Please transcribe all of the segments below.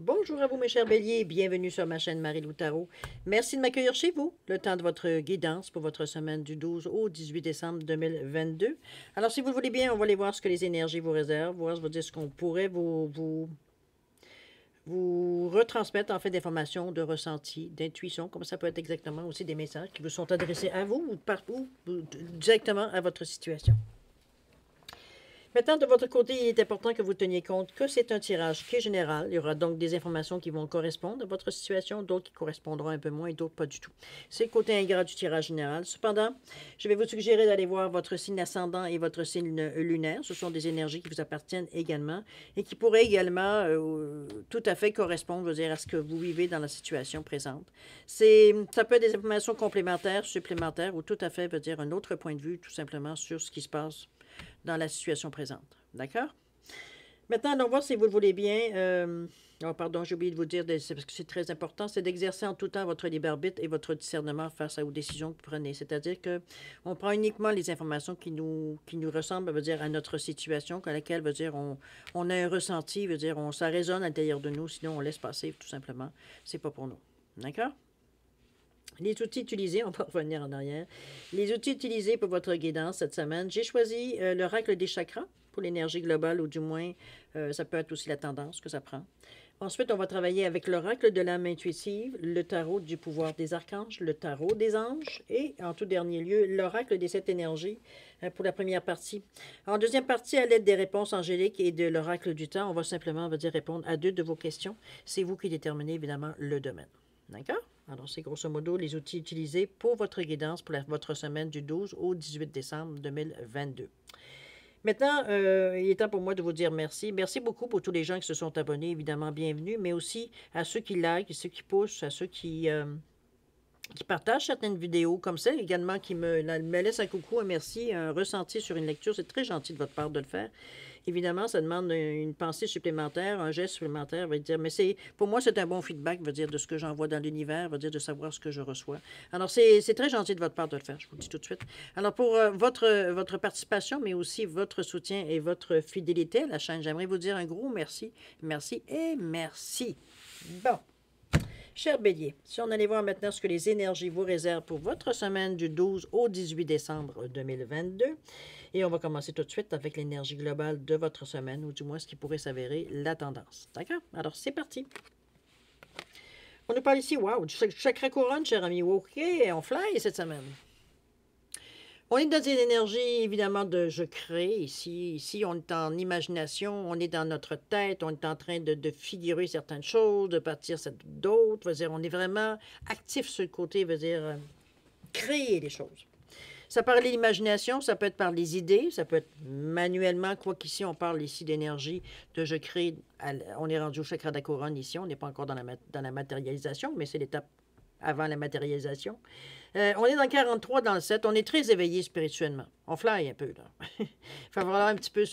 Bonjour à vous, mes chers béliers, bienvenue sur ma chaîne Marie-Lou Tarot. Merci de m'accueillir chez vous, le temps de votre guidance pour votre semaine du 12 au 18 décembre 2022. Alors, si vous le voulez bien, on va aller voir ce que les énergies vous réservent, voir ce qu'on pourrait vous retransmettre en fait d'informations, de ressentis, d'intuition, comme ça peut être exactement aussi des messages qui vous sont adressés à vous ou partout, ou directement à votre situation. Maintenant, de votre côté, il est important que vous teniez compte que c'est un tirage qui est général. Il y aura donc des informations qui vont correspondre à votre situation, d'autres qui correspondront un peu moins et d'autres pas du tout. C'est le côté ingrat du tirage général. Cependant, je vais vous suggérer d'aller voir votre signe ascendant et votre signe lunaire. Ce sont des énergies qui vous appartiennent également et qui pourraient également tout à fait correspondre, je veux dire, à ce que vous vivez dans la situation présente. Ça peut être des informations complémentaires, supplémentaires ou tout à fait, veut dire, un autre point de vue, tout simplement, sur ce qui se passe dans la situation présente. D'accord? Maintenant, allons voir si vous le voulez bien. Oh, pardon, j'ai oublié de vous dire, parce que c'est très important, c'est d'exercer en tout temps votre libre arbitre et votre discernement face aux décisions que vous prenez. C'est-à-dire qu'on prend uniquement les informations qui nous ressemblent, veut dire, à notre situation, à laquelle, veut dire, on a un ressenti, veut dire, ça résonne à l'intérieur de nous, sinon on laisse passer, tout simplement. C'est pas pour nous. D'accord? Les outils utilisés, on va revenir en arrière. Les outils utilisés pour votre guidance cette semaine, j'ai choisi l'oracle des chakras pour l'énergie globale, ou du moins, ça peut être aussi la tendance que ça prend. Ensuite, on va travailler avec l'oracle de l'âme intuitive, le tarot du pouvoir des archanges, le tarot des anges et, en tout dernier lieu, l'oracle des sept énergies pour la première partie. En deuxième partie, à l'aide des réponses angéliques et de l'oracle du temps, on va simplement, on va dire, répondre à deux de vos questions. C'est vous qui déterminez, évidemment, le domaine. D'accord? Alors, c'est grosso modo les outils utilisés pour votre guidance pour votre semaine du 12 au 18 décembre 2022. Maintenant, il est temps pour moi de vous dire merci. Merci beaucoup pour tous les gens qui se sont abonnés, évidemment, bienvenue, mais aussi à ceux qui likent, à ceux qui poussent, à ceux qui partagent certaines vidéos, comme celle également qui me laisse un coucou, un merci, un ressenti sur une lecture. C'est très gentil de votre part de le faire. Évidemment, ça demande une pensée supplémentaire, un geste supplémentaire, veut dire, mais pour moi, c'est un bon feedback, veut dire, de ce que j'envoie dans l'univers, veut dire, de savoir ce que je reçois. Alors, c'est très gentil de votre part de le faire, je vous le dis tout de suite. Alors, pour votre participation, mais aussi votre soutien et votre fidélité à la chaîne, j'aimerais vous dire un gros merci, merci et merci. Bon. Cher Bélier, si on allait voir maintenant ce que les énergies vous réservent pour votre semaine du 12 au 18 décembre 2022, et on va commencer tout de suite avec l'énergie globale de votre semaine, ou du moins ce qui pourrait s'avérer la tendance. D'accord? Alors, c'est parti. On nous parle ici, wow, du chakra couronne, cher ami. OK, on fly cette semaine. On est dans une énergie, évidemment, de je crée ici. Ici, on est en imagination, on est dans notre tête, on est en train de figurer certaines choses, de partir d'autres. On est vraiment actif sur le côté, créer des choses. Ça parle de l'imagination, ça peut être par les idées, ça peut être manuellement, quoi qu'ici, on parle ici d'énergie, de je crée. On est rendu au chakra de la couronne ici, on n'est pas encore dans la matérialisation, mais c'est l'étape avant la matérialisation. On est dans 43 dans le 7. On est très éveillé spirituellement. On fly un peu, là. Il faut avoir un petit peu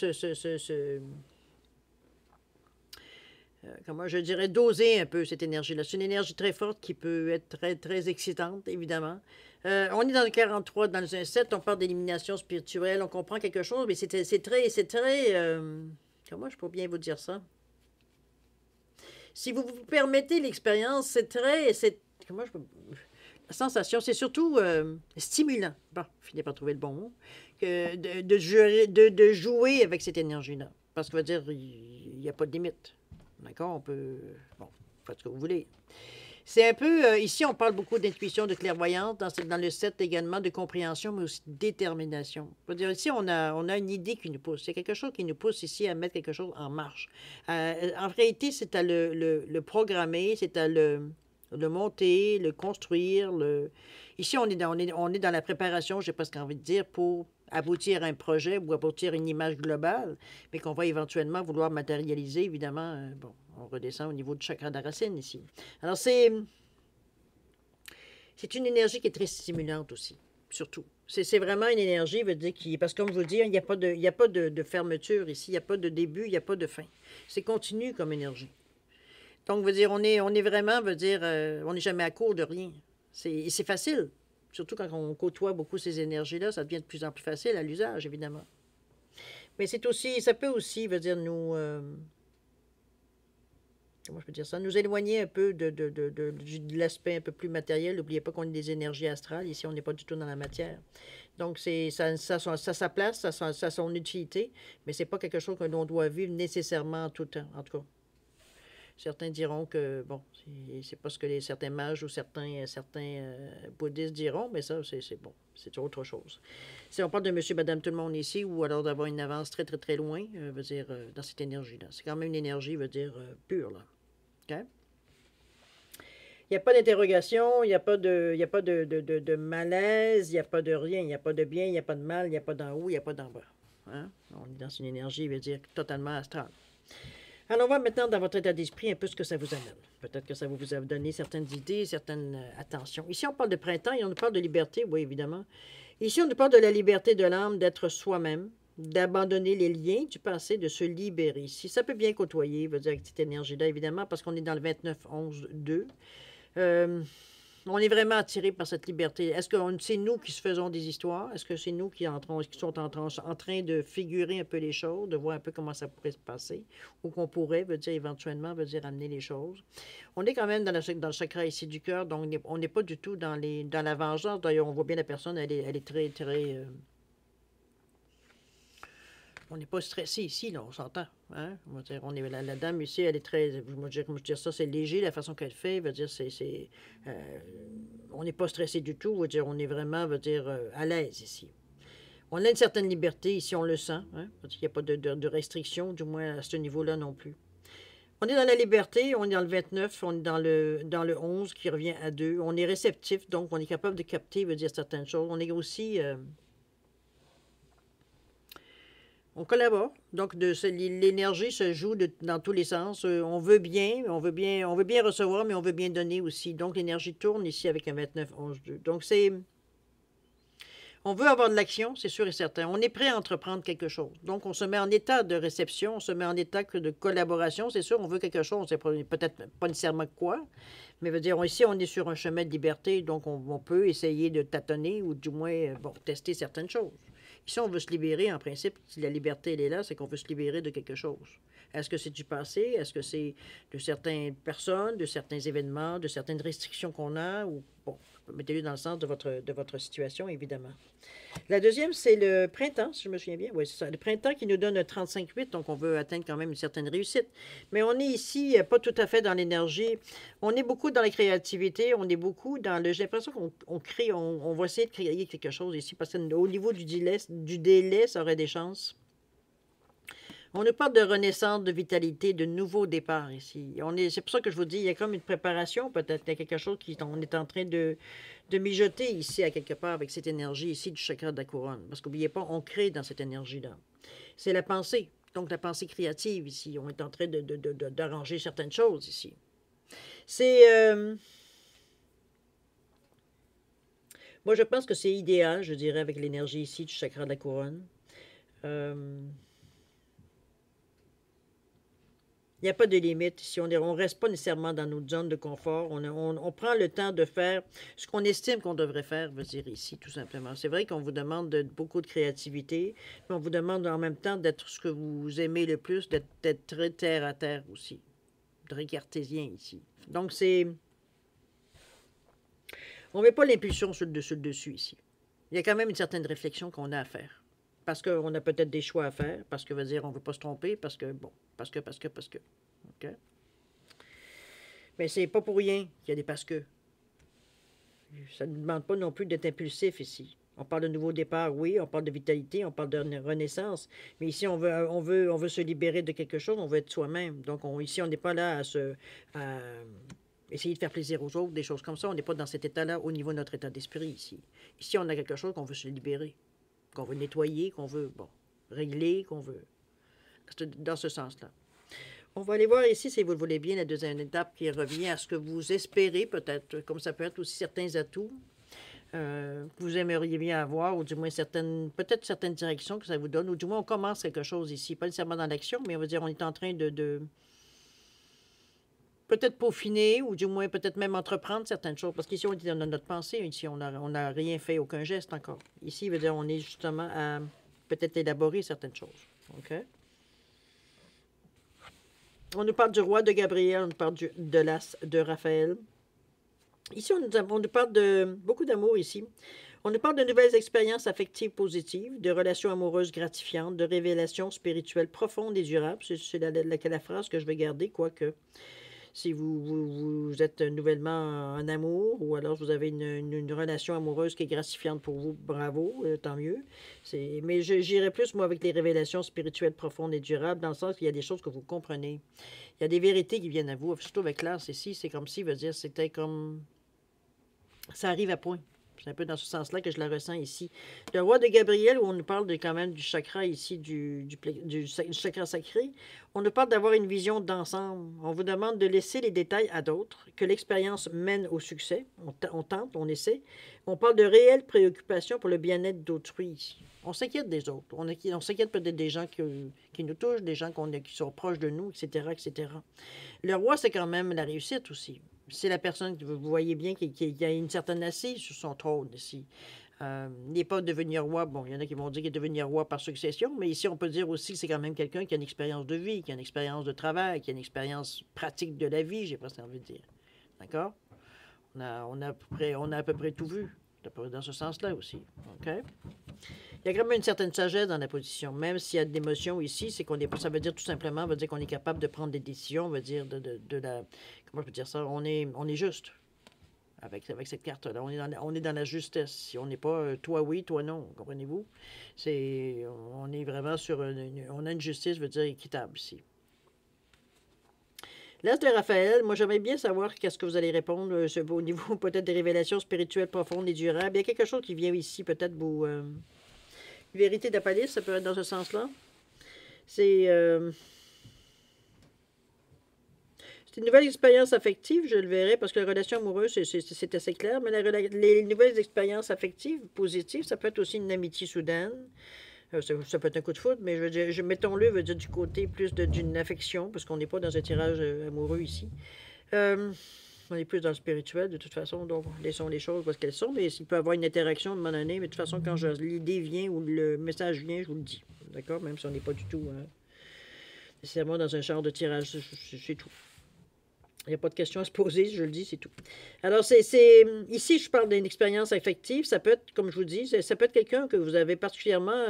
comment je dirais, doser un peu cette énergie-là. C'est une énergie très forte qui peut être très, très excitante, évidemment. On est dans le 43, dans le 7. On parle d'élimination spirituelle. On comprend quelque chose, mais c'est très, comment je peux bien vous dire ça? Si vous vous permettez l'expérience, comment je peux... La sensation, c'est surtout stimulant. Bon, je finis par trouver le bon mot. Que de jouer avec cette énergie-là. Parce que, veut dire, il n'y a pas de limite. D'accord? On peut... Bon, faites ce que vous voulez. C'est un peu... ici, on parle beaucoup d'intuition, de clairvoyance. Dans le 7 également, de compréhension, mais aussi de détermination. Je veux dire, ici, on a une idée qui nous pousse. Il y a quelque chose qui nous pousse ici à mettre quelque chose en marche. En réalité, c'est à le programmer, c'est à le monter, le construire. Ici, on est dans la préparation, j'ai presque envie de dire, pour aboutir à un projet ou aboutir à une image globale, mais qu'on va éventuellement vouloir matérialiser, évidemment. Bon, on redescend au niveau du chakra de la racine ici. Alors, c'est une énergie qui est très stimulante aussi, surtout. C'est vraiment une énergie, veut dire, parce que comme je vous dis, il n'y a pas de fermeture ici, il n'y a pas de début, il n'y a pas de fin. C'est continu comme énergie. Donc, veut dire, on est vraiment, on n'est jamais à court de rien. C'est facile. Surtout quand on côtoie beaucoup ces énergies-là, ça devient de plus en plus facile à l'usage, évidemment. Mais ça peut aussi, nous comment je peux dire ça, nous éloigner un peu de l'aspect un peu plus matériel. N'oubliez pas qu'on est des énergies astrales. Ici, on n'est pas du tout dans la matière. Donc, ça a sa place, ça a son utilité, mais c'est pas quelque chose que l'on doit vivre nécessairement tout le temps, en tout cas. Certains diront que, bon, c'est pas ce que certains mages ou certains bouddhistes diront, mais ça, c'est bon, c'est autre chose. Si on parle de monsieur, madame, tout le monde ici, ou alors d'avoir une avance très, très, très loin, veut dire, dans cette énergie-là. C'est quand même une énergie, veut dire, pure, là. OK? Il n'y a pas d'interrogation, il n'y a pas de malaise, il n'y a pas de rien, il n'y a pas de bien, il n'y a pas de mal, il n'y a pas d'en haut, il n'y a pas d'en bas. Hein? On est dans une énergie, veut dire, totalement astrale. Alors, on va maintenant dans votre état d'esprit un peu ce que ça vous amène. Peut-être que ça vous a donné certaines idées, certaines attentions. Ici, on parle de printemps et on nous parle de liberté, oui, évidemment. Ici, on nous parle de la liberté de l'âme, d'être soi-même, d'abandonner les liens du passé, de se libérer. Ici, ça peut bien côtoyer, veut dire, avec cette énergie-là, évidemment, parce qu'on est dans le 29-11-2. On est vraiment attiré par cette liberté. Est-ce que c'est nous qui se faisons des histoires? Est-ce que c'est nous qui sont en train de figurer un peu les choses, de voir un peu comment ça pourrait se passer, ou qu'on pourrait, veut dire éventuellement, veut dire amener les choses? On est quand même dans le chakra ici du cœur, donc on n'est pas du tout dans la vengeance. D'ailleurs, on voit bien la personne, elle est très, très... on n'est pas stressé ici, là, on s'entend. Hein? On va dire, la dame ici, elle est très. Je veux dire ça, c'est léger, la façon qu'elle fait. Veut dire, on n'est pas stressé du tout. Veut dire, on est vraiment, veut dire, à l'aise ici. On a une certaine liberté ici, on le sent. Hein? Il n'y a pas de restriction, du moins à ce niveau-là non plus. On est dans la liberté, on est dans le 29, on est dans le 11 qui revient à 2. On est réceptif, donc on est capable de capter, veut dire certaines choses. On est aussi. On collabore. Donc, l'énergie se joue dans tous les sens. On veut bien recevoir, mais on veut bien donner aussi. Donc, l'énergie tourne ici avec un 29-11-2. Donc, on veut avoir de l'action, c'est sûr et certain. On est prêt à entreprendre quelque chose. Donc, on se met en état de réception, on se met en état de collaboration. C'est sûr, on veut quelque chose. On ne sait peut-être pas nécessairement quoi, mais veut dire, ici, on est sur un chemin de liberté. Donc, on peut essayer de tâtonner ou du moins, tester certaines choses. Si on veut se libérer, en principe, si la liberté, elle est là, c'est qu'on veut se libérer de quelque chose. Est-ce que c'est du passé? Est-ce que c'est de certaines personnes, de certains événements, de certaines restrictions qu'on a? Ou, bon, mettez-le dans le sens de votre situation, évidemment. La deuxième, c'est le printemps, si je me souviens bien. Oui, c'est ça. Le printemps qui nous donne un 35-8, donc on veut atteindre quand même une certaine réussite. Mais on est ici, pas tout à fait dans l'énergie. On est beaucoup dans la créativité, on est beaucoup dans le... J'ai l'impression qu'on crée, on va essayer de créer quelque chose ici, parce qu'au niveau du délai, ça aurait des chances. On nous parle de renaissance, de vitalité, de nouveau départ ici. C'est pour ça que je vous dis, il y a comme une préparation, peut-être. Il y a quelque chose on est en train de mijoter ici, à quelque part, avec cette énergie ici du chakra de la couronne. Parce qu'oubliez pas, on crée dans cette énergie-là. C'est la pensée. Donc, la pensée créative ici. On est en train d'arranger certaines choses ici. Moi, je pense que c'est idéal, je dirais, avec l'énergie ici du chakra de la couronne. Il n'y a pas de limite ici. On ne reste pas nécessairement dans notre zone de confort. On prend le temps de faire ce qu'on estime qu'on devrait faire, veut dire ici, tout simplement. C'est vrai qu'on vous demande beaucoup de créativité, mais on vous demande en même temps d'être ce que vous aimez le plus, d'être très terre à terre aussi, très cartésien ici. Donc, on ne met pas l'impulsion sur le dessus ici. Il y a quand même une certaine réflexion qu'on a à faire. Parce qu'on a peut-être des choix à faire, parce que veut dire on ne veut pas se tromper, parce que. OK? Mais c'est pas pour rien qu'il y a des parce que. Ça ne demande pas non plus d'être impulsif ici. On parle de nouveau départ, oui, on parle de vitalité, on parle de renaissance, mais ici, on veut se libérer de quelque chose, on veut être soi-même. Donc, ici, on n'est pas là à essayer de faire plaisir aux autres, des choses comme ça. On n'est pas dans cet état-là au niveau de notre état d'esprit ici. Ici, on a quelque chose qu'on veut se libérer, qu'on veut nettoyer, qu'on veut, régler, qu'on veut... Dans ce sens-là. On va aller voir ici, si vous le voulez bien, la deuxième étape qui revient à ce que vous espérez, peut-être, comme ça peut être aussi certains atouts que vous aimeriez bien avoir, ou du moins peut-être certaines directions que ça vous donne, ou du moins on commence quelque chose ici, pas nécessairement dans l'action, mais on va dire on est en train de peut-être peaufiner, ou du moins peut-être même entreprendre certaines choses, parce qu'ici on est dans notre pensée, ici on n'a rien fait, aucun geste encore. Ici, veut dire on est justement à peut-être élaborer certaines choses. OK? On nous parle du roi de Gabriel, on nous parle de l'as de Raphaël. Ici, on nous parle de beaucoup d'amour ici. On nous parle de nouvelles expériences affectives positives, de relations amoureuses gratifiantes, de révélations spirituelles profondes et durables. C'est la phrase que je vais garder, quoique si vous êtes nouvellement en amour ou alors vous avez une relation amoureuse qui est gratifiante pour vous, bravo, tant mieux. Mais j'irais plus, moi, avec les révélations spirituelles profondes et durables, dans le sens qu'il y a des choses que vous comprenez. Il y a des vérités qui viennent à vous, surtout avec l'as ici, c'est comme si, veut dire, c'était comme... Ça arrive à point. C'est un peu dans ce sens-là que je la ressens ici. Le roi de Gabriel, où on nous parle quand même du chakra ici, du chakra sacré, on nous parle d'avoir une vision d'ensemble. On vous demande de laisser les détails à d'autres, que l'expérience mène au succès. On tente, on essaie. On parle de réelles préoccupations pour le bien-être d'autrui. On s'inquiète des autres. On s'inquiète peut-être des gens qui nous touchent, des gens qui sont proches de nous, etc., etc. Le roi, c'est quand même la réussite aussi. C'est la personne que vous voyez bien qui a une certaine assise sur son trône ici. Il n'est pas devenir roi. Bon, il y en a qui vont dire qu'il est devenir roi par succession, mais ici, on peut dire aussi que c'est quand même quelqu'un qui a une expérience de vie, qui a une expérience de travail, qui a une expérience pratique de la vie, j'ai presque envie de dire. D'accord? On a à peu près tout vu, dans ce sens-là aussi. OK? Il y a quand même une certaine sagesse dans la position. Même s'il y a de l'émotion ici, c'est qu'on est, ça veut dire tout simplement, veut dire qu'on est capable de prendre des décisions, veut dire de la... Comment je peux dire ça? On est juste avec cette carte-là. On est dans la justesse. Si on n'est pas toi oui, toi non, comprenez-vous? On est vraiment sur... on a une justice, veut dire équitable ici. L'as de Raphaël, moi j'aimerais bien savoir qu'est-ce que vous allez répondre au niveau peut-être des révélations spirituelles profondes et durables. Il y a quelque chose qui vient ici, peut-être vous... Vérité d'Apalis, ça peut être dans ce sens-là. C'est une nouvelle expérience affective, je le verrai, parce que la relation amoureuse, c'est assez clair, mais les nouvelles expériences affectives positives, ça peut être aussi une amitié soudaine. Ça peut être un coup de foudre, mais mettons-le, veut dire du côté plus d'une affection, parce qu'on n'est pas dans un tirage amoureux ici. On est plus dans le spirituel, de toute façon, donc laissons les choses parce qu'elles sont, mais s'il peut y avoir une interaction à un moment donné, mais de toute façon, quand l'idée vient ou le message vient, je vous le dis. D'accord? Même si on n'est pas du tout nécessairement dans un genre de tirage, c'est tout. Il n'y a pas de question à se poser, je le dis, c'est tout. Alors, ici, je parle d'une expérience affective. Ça peut être, comme je vous dis, ça peut être quelqu'un que vous avez particulièrement...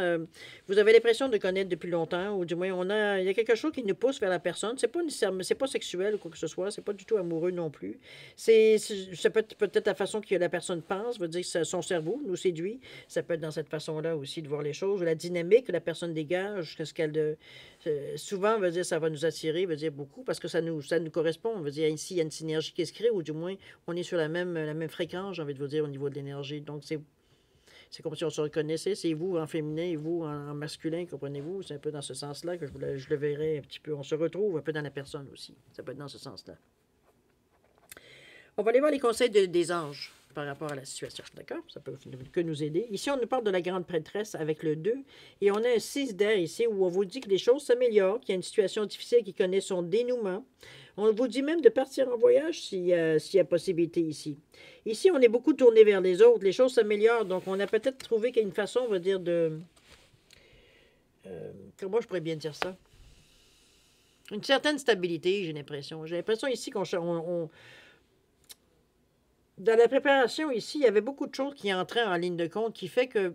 vous avez l'impression de connaître depuis longtemps, ou du moins, il y a quelque chose qui nous pousse vers la personne. C'est pas nécessairement, c'est pas sexuel ou quoi que ce soit. C'est pas du tout amoureux non plus. Ça peut être peut-être la façon que la personne pense, veut dire que son cerveau nous séduit. Ça peut être dans cette façon-là aussi de voir les choses. La dynamique que la personne dégage, qu'est-ce qu'elle... souvent, veut dire, ça va nous attirer, veut dire beaucoup, parce que ça nous correspond. Veut dire, ici, il y a une synergie qui se crée, ou du moins, on est sur la même fréquence, j'ai envie de vous dire, au niveau de l'énergie. Donc, c'est comme si on se reconnaissait. C'est vous en féminin et vous en masculin, comprenez-vous? C'est un peu dans ce sens-là que je le verrais un petit peu. On se retrouve un peu dans la personne aussi. Ça peut être dans ce sens-là. On va aller voir les conseils des anges par rapport à la situation. D'accord? Ça peut que nous aider. Ici, on nous parle de la grande prêtresse avec le 2. Et on a un 6 d'air ici où on vous dit que les choses s'améliorent, qu'il y a une situation difficile qui connaît son dénouement. On vous dit même de partir en voyage s'il y a possibilité ici. Ici, on est beaucoup tourné vers les autres. Les choses s'améliorent. Donc, on a peut-être trouvé qu'il y a une façon, on va dire, de... comment je pourrais bien dire ça? Une certaine stabilité, j'ai l'impression. J'ai l'impression ici qu'on... Dans la préparation ici, il y avait beaucoup de choses qui entraient en ligne de compte qui fait que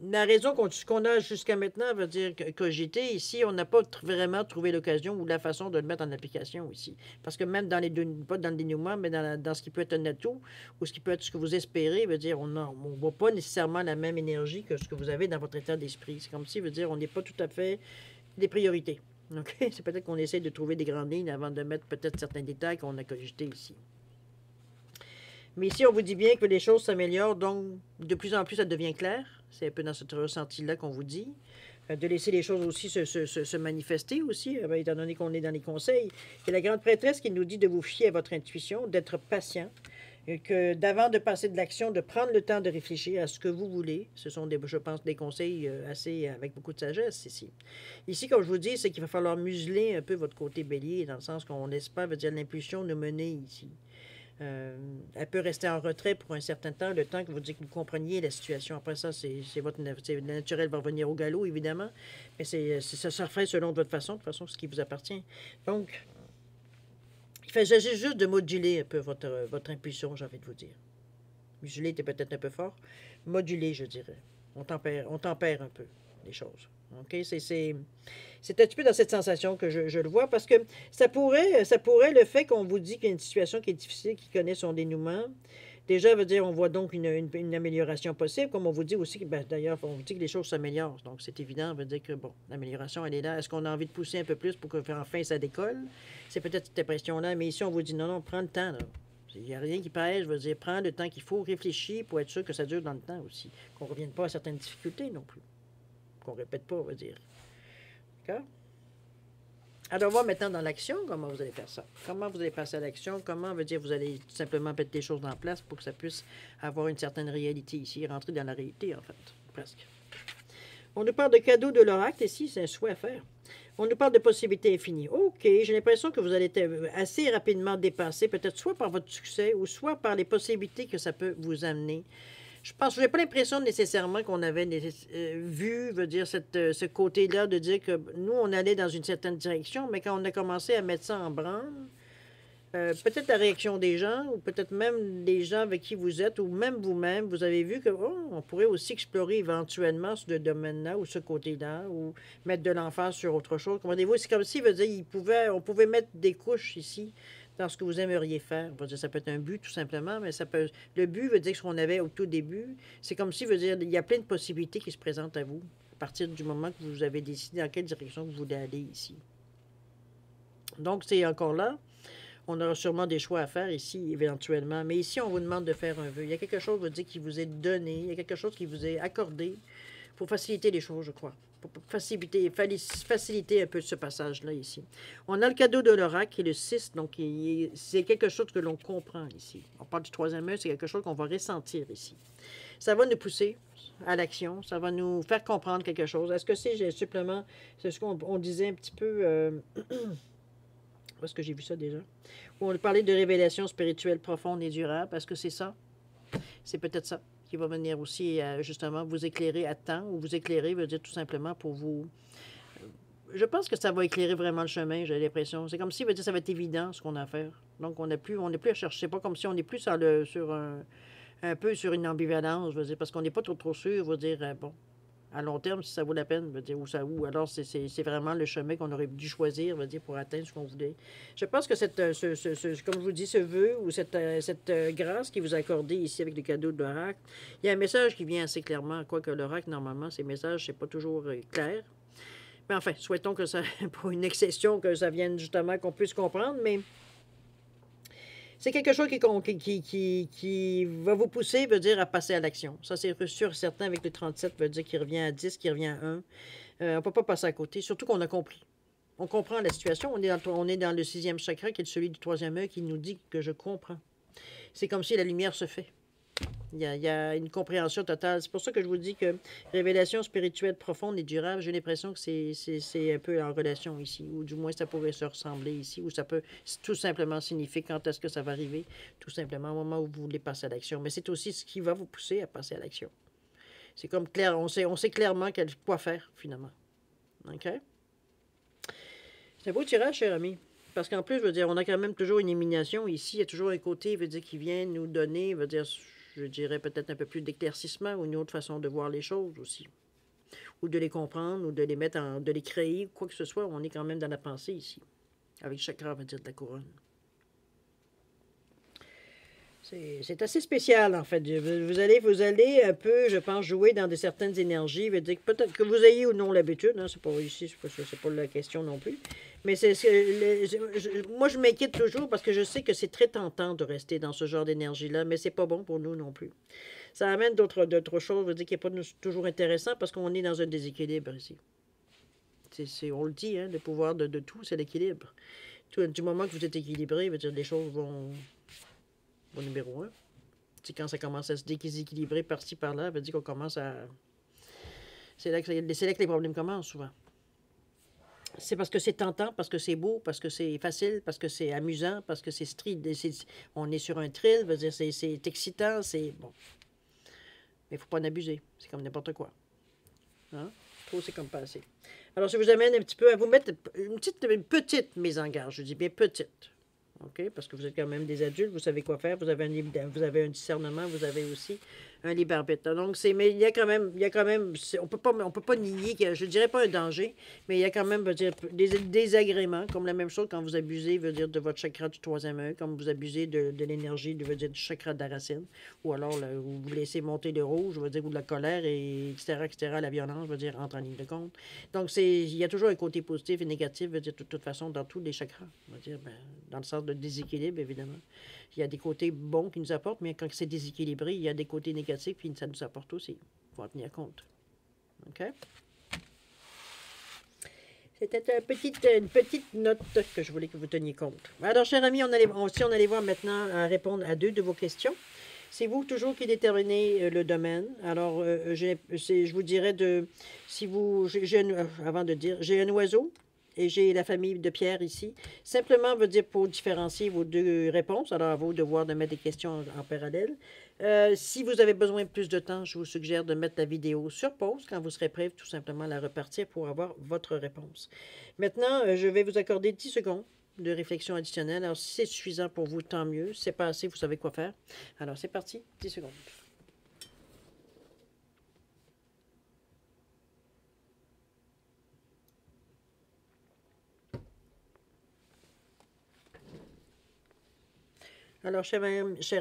la raison qu'on a jusqu'à maintenant veut dire que j'étais ici, on n'a pas vraiment trouvé l'occasion ou la façon de le mettre en application ici. Parce que même dans pas dans le dénouement, mais dans ce qui peut être un atout ou ce qui peut être ce que vous espérez, veut dire on ne voit pas nécessairement la même énergie que ce que vous avez dans votre état d'esprit. C'est comme si, veut dire, on n'est pas tout à fait des priorités. Okay? C'est peut-être qu'on essaie de trouver des grandes lignes avant de mettre peut-être certains détails qu'on a cogités ici. Mais ici, on vous dit bien que les choses s'améliorent, donc de plus en plus, ça devient clair. C'est un peu dans ce ressenti-là qu'on vous dit. De laisser les choses aussi se manifester aussi, étant donné qu'on est dans les conseils. Il y a la grande prêtresse qui nous dit de vous fier à votre intuition, d'être patient, et que d'avant de passer de l'action, de prendre le temps de réfléchir à ce que vous voulez. Ce sont, je pense, des conseils assez avec beaucoup de sagesse ici. Ici, comme je vous dis, c'est qu'il va falloir museler un peu votre côté bélier, dans le sens qu'on laisse pas, veut dire l'impulsion nous mener ici. Elle peut rester en retrait pour un certain temps, le temps que vous dites que vous compreniez la situation. Après ça, le naturel va revenir au galop, évidemment, mais ça se refait selon votre façon, de toute façon, ce qui vous appartient. Donc, il s'agit juste de moduler un peu votre impulsion, j'ai envie de vous dire. Moduler était peut-être un peu fort. Moduler, je dirais. On tempère un peu les choses. OK? C'est un petit peu dans cette sensation que je le vois, parce que ça pourrait le fait qu'on vous dit qu'il y a une situation qui est difficile, qui connaît son dénouement. Déjà, veut dire, on voit donc une amélioration possible, comme on vous dit aussi, d'ailleurs, on vous dit que les choses s'améliorent. Donc, c'est évident, veut dire que, bon, l'amélioration, elle est là. Est-ce qu'on a envie de pousser un peu plus pour que, enfin, ça décolle? C'est peut-être cette impression-là, mais ici, on vous dit, non, prends le temps, là. Il n'y a rien qui pèse, je veux dire, prends le temps qu'il faut, réfléchir pour être sûr que ça dure dans le temps aussi. Qu'on ne revienne pas à certaines difficultés non plus. Qu'on ne répète pas, on va dire. D'accord? Alors, on va maintenant dans l'action, comment vous allez faire ça. Comment vous allez passer à l'action, comment veut dire vous allez tout simplement mettre des choses en place pour que ça puisse avoir une certaine réalité ici, rentrer dans la réalité, en fait, presque. On nous parle de cadeaux de l'oracle ici, c'est un souhait à faire. On nous parle de possibilités infinies. OK, j'ai l'impression que vous allez être assez rapidement dépassé, peut-être soit par votre succès ou soit par les possibilités que ça peut vous amener. Je pense, je n'ai pas l'impression nécessairement qu'on avait vu, veut dire, ce côté-là de dire que nous, on allait dans une certaine direction, mais quand on a commencé à mettre ça en branle, peut-être la réaction des gens, ou peut-être même des gens avec qui vous êtes, ou même vous-même, vous avez vu que on pourrait aussi explorer éventuellement ce domaine-là, ou ce côté-là, ou mettre de l'emphase sur autre chose. Comprenez-vous? C'est comme si, veut dire, on pouvait mettre des couches ici dans ce que vous aimeriez faire. Ça peut être un but, tout simplement, mais le but veut dire ce qu'on avait au tout début. C'est comme si, veut dire, il y a plein de possibilités qui se présentent à vous, à partir du moment que vous avez décidé dans quelle direction vous voulez aller ici. Donc, c'est encore là. On aura sûrement des choix à faire ici, éventuellement. Mais ici, on vous demande de faire un vœu. Il y a quelque chose, veut dire, qui vous est donné. Il y a quelque chose qui vous est accordé pour faciliter les choses, je crois. Pour faciliter un peu ce passage-là ici. On a le cadeau de l'oracle, qui est le 6. Donc, c'est quelque chose que l'on comprend ici. On parle du troisième œil, c'est quelque chose qu'on va ressentir ici. Ça va nous pousser à l'action. Ça va nous faire comprendre quelque chose. Est-ce que c'est simplement... C'est ce qu'on disait un petit peu... Où est-ce que j'ai vu ça déjà? Où on parlait de révélation spirituelle profonde et durable. Est-ce que c'est ça? C'est peut-être ça qui va venir aussi, justement, vous éclairer à temps, ou vous éclairer, veut dire tout simplement pour vous... Je pense que ça va éclairer vraiment le chemin, j'ai l'impression. C'est comme si, veut dire, ça va être évident ce qu'on a à faire. Donc, on n'est plus à chercher. C'est pas comme si on n'est plus un peu sur une ambivalence, je veux dire, parce qu'on n'est pas trop sûr, je veux dire, bon, à long terme, si ça vaut la peine, je veux dire, ou alors c'est vraiment le chemin qu'on aurait dû choisir, je veux dire, pour atteindre ce qu'on voulait. Je pense que comme je vous dis, ce vœu ou cette grâce qui vous est accordée ici avec le cadeau de l'oracle, il y a un message qui vient assez clairement, quoique l'oracle, normalement, ces messages, c'est pas toujours clair. Mais enfin, souhaitons que ça, pour une exception, que ça vienne justement, qu'on puisse comprendre, mais c'est quelque chose qui va vous pousser, veut dire, à passer à l'action. Ça, c'est sûr certain avec le 37, veut dire qu'il revient à 10, qu'il revient à 1. On ne peut pas passer à côté, surtout qu'on a compris. On comprend la situation. On est dans le 6e chakra, qui est celui du 3e œil, qui nous dit que je comprends. C'est comme si la lumière se fait. Il y a une compréhension totale. C'est pour ça que je vous dis que révélation spirituelle profonde et durable, j'ai l'impression que c'est un peu en relation ici, ou du moins ça pourrait se ressembler ici, ou ça peut tout simplement signifier quand est-ce que ça va arriver, tout simplement au moment où vous voulez passer à l'action. Mais c'est aussi ce qui va vous pousser à passer à l'action. C'est comme clair, on sait clairement quoi faire, finalement. OK? C'est un beau tirage, cher ami. Parce qu'en plus, je veux dire, on a quand même toujours une élimination ici. Il y a toujours un côté, veut dire, qui vient nous donner, veut dire, je dirais peut-être un peu plus d'éclaircissement ou une autre façon de voir les choses aussi. Ou de les comprendre, ou de les mettre de les créer, quoi que ce soit. On est quand même dans la pensée ici. Avec chaque chakra, on va dire, de la couronne. C'est assez spécial, en fait. Vous allez un peu, je pense, jouer dans certaines énergies. Veut dire peut-être que vous ayez ou non l'habitude. Hein, c'est pas ici, c'est pas la question non plus. Mais moi, je m'inquiète toujours parce que je sais que c'est très tentant de rester dans ce genre d'énergie-là, mais c'est pas bon pour nous non plus. Ça amène d'autres choses, veut dire qui n'est pas toujours intéressant parce qu'on est dans un déséquilibre ici. On le dit, hein, le pouvoir de tout, c'est l'équilibre. Du moment que vous êtes équilibré, veut dire les choses vont numéro 1. C'est quand ça commence à se déséquilibrer par-ci, par-là, ça veut dire qu'on commence à... C'est là que les problèmes commencent, souvent. C'est parce que c'est tentant, parce que c'est beau, parce que c'est facile, parce que c'est amusant, parce que c'est on est sur un thrill, veut dire, c'est excitant, c'est bon. Mais il ne faut pas en abuser. C'est comme n'importe quoi. Hein? Trop, c'est comme pas assez. Alors, je vous amène un petit peu à vous mettre une petite mise en garde. Je dis bien petite. OK? Parce que vous êtes quand même des adultes, vous savez quoi faire, vous avez un discernement, vous avez aussi un libre arbitre. Donc, mais il y a quand même, on peut pas nier que, je dirais pas un danger, mais il y a quand même, veut dire, des désagréments, comme la même chose quand vous abusez, veut dire, de votre chakra du troisième œil, comme vous abusez de l'énergie, veut dire, du chakra de la racine, ou alors, vous laissez monter le rouge, veut dire, ou de la colère, et etc., la violence, veut dire, entre en ligne de compte. Donc, il y a toujours un côté positif et négatif, veut dire, de toute façon, dans tous les chakras, veut dire, ben, dans le sens de déséquilibre, évidemment. Il y a des côtés bons qui nous apportent, mais quand c'est déséquilibré, il y a des côtés négatifs, puis ça nous apporte aussi. Il faut en tenir compte. OK? C'était une petite note que je voulais que vous teniez compte. Alors, chers amis, on allait voir maintenant à répondre à 2 de vos questions. C'est vous toujours qui déterminez le domaine. Alors, je vous dirais si vous, avant de dire, j'ai un oiseau et j'ai la famille de Pierre ici. Simplement, veut dire pour différencier vos 2 réponses. Alors, à vous de voir de mettre des questions en parallèle. Si vous avez besoin de plus de temps, je vous suggère de mettre la vidéo sur pause quand vous serez prêt, tout simplement la repartir pour avoir votre réponse. Maintenant, je vais vous accorder 10 secondes de réflexion additionnelle. Alors, si c'est suffisant pour vous, tant mieux. Si c'est pas assez, vous savez quoi faire. Alors, c'est parti, 10 secondes. Alors, cher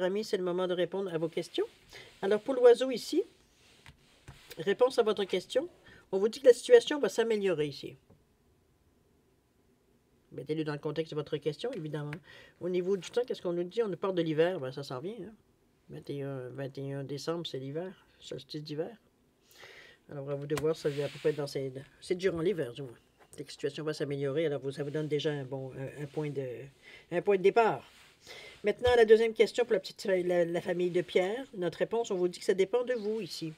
ami, c'est le moment de répondre à vos questions. Alors, pour l'oiseau ici, réponse à votre question. On vous dit que la situation va s'améliorer ici. Mettez-le dans le contexte de votre question, évidemment. Au niveau du temps, qu'est-ce qu'on nous dit? On nous parle de l'hiver. Ben, ça s'en vient. Hein? 21 décembre, c'est l'hiver. Solstice d'hiver. Alors, à vous de voir, ça vient à peu près c'est durant l'hiver, du moins. La situation va s'améliorer. Alors, ça vous donne déjà un point de départ. Maintenant, la deuxième question pour la famille de Pierre. Notre réponse, on vous dit que ça dépend de vous ici.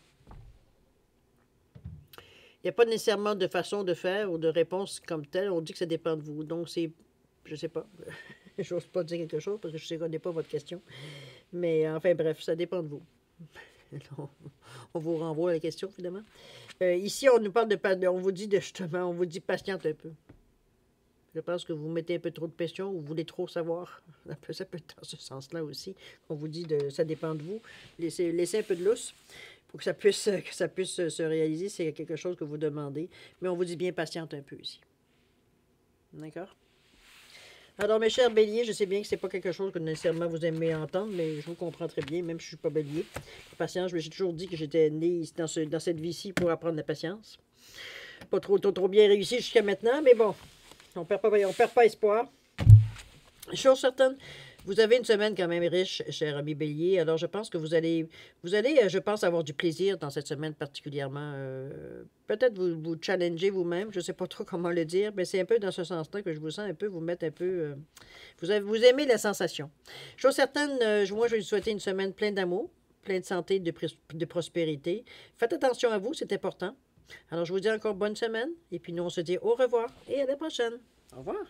Il n'y a pas nécessairement de façon de faire ou de réponse comme telle. On dit que ça dépend de vous. Donc, je sais pas. J'ose pas dire quelque chose parce que je ne connais pas votre question. Mais enfin, bref, ça dépend de vous. On vous renvoie à la question, évidemment. Ici, on nous parle on vous dit justement, on vous dit patiente un peu. Je pense que vous mettez un peu trop de pression ou vous voulez trop savoir. Ça peut être dans ce sens-là aussi. On vous dit ça dépend de vous. Laissez un peu de lousse pour que ça puisse se réaliser. C'est quelque chose que vous demandez. Mais on vous dit bien patiente un peu ici. D'accord? Alors, mes chers béliers, je sais bien que c'est pas quelque chose que nécessairement vous aimez entendre, mais je vous comprends très bien, même si je suis pas bélier. La patience, j'ai toujours dit que j'étais né dans cette vie-ci pour apprendre la patience. Pas trop bien réussi jusqu'à maintenant, mais bon, on perd pas espoir. Chose certaine, vous avez une semaine quand même riche, cher ami bélier. Alors, je pense que vous allez, je pense, avoir du plaisir dans cette semaine particulièrement. Peut-être vous challenger vous-même, je ne sais pas trop comment le dire, mais c'est un peu dans ce sens-là que je vous sens un peu, vous mettre un peu... vous aimez la sensation. Chose certaine, moi, je vais vous souhaiter une semaine pleine d'amour, pleine de santé, de prospérité. Faites attention à vous, c'est important. Alors, je vous dis encore bonne semaine, et puis nous, on se dit au revoir et à la prochaine. Au revoir.